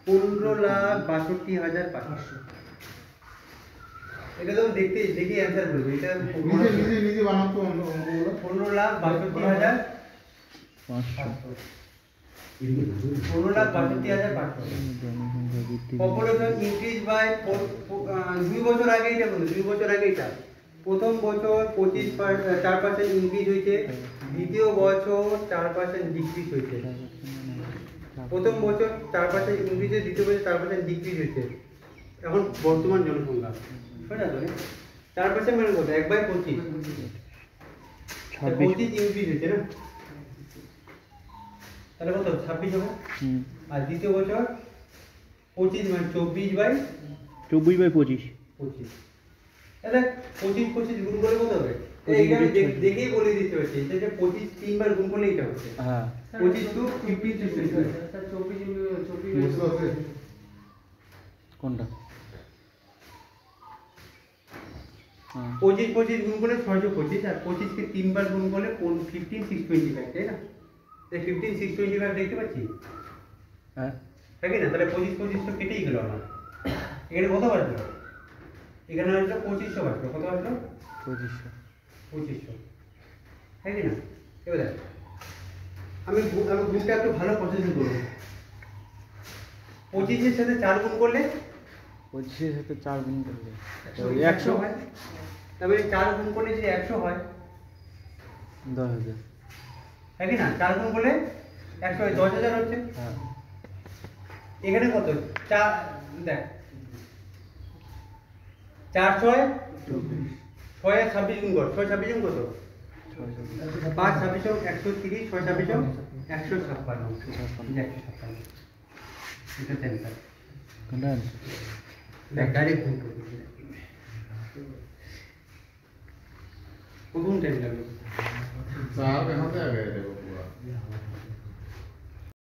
15,62,500। এটা তো দেখতে দেখি অ্যান্সার বলবো। এটা নিজে বানাতো অঙ্কগুলো। 15,62,500। 15,62,500। পপুলেশন ইনক্রিজ বাই 2 বছর আগে, এটা বলুন 2 বছর আগে এটা প্রথম বছর 4% ইনক্রিজ হয়েছে, দ্বিতীয় বছর 4% ডিক্রিজ হয়েছে। প্রথম বছর 4% ইনক্রিজ হয়েছে, দ্বিতীয় বছর 4% ডিক্রিজ হয়েছে। এখন বর্তমান জনসংখ্যা বুঝা তো 4% মানে কত? 1/25। 25 ইনক্রিজ হয়েছে না, তাহলে কত 26 হবে। আর দ্বিতীয় বছর 25 মানে 24/25। তাহলে 25 গুণ করলে কত হবে? এইটা আমি দেখেই বলে দিতে পারছি, এটা যে 25 তিনবার গুণ করলে এটা হচ্ছে। হ্যাঁ 25 টু 50 স্যার 24 কোনটা? 25 গুণ করলে 625, আর 25 কে তিনবার গুণ করলে 15,625, তাই না? তাই 15,625 দেখতে পাচ্ছি, হ্যাঁ তাই না? তাহলে 25 তো কেটেই গেল আমার। এখানে কত বাজলো? এখানে আসলো 2500 বাজলো। কত বাজলো? 2500, তাই না? এবার দেখ, আমি গুণটা একটু ভালো প্রসেসিং করবো। 25 এর সাথে 4 গুণ করলে 25 এর সাথে 4 গুণ করলে 100 হয়। তবে 4 গুণ করলে যদি 100 হয় 10,000। তাই না? 4 গুণ করলে 100 হয়, 10,000 হচ্ছে। হ্যাঁ এখানে কত? 4 দেখ, 4 6 6 আর 26 গুণ কর। 6 26 গুণ কত? 5 26 130, 6 26 156। দেখ 156 এটা সেন্টার। কোনটা? দেখ ডাইরেক্ট গুণ করবি। কতক্ষণ টাইম লাগবে? 4 यहाँ पे आ गए थे वो पूरा।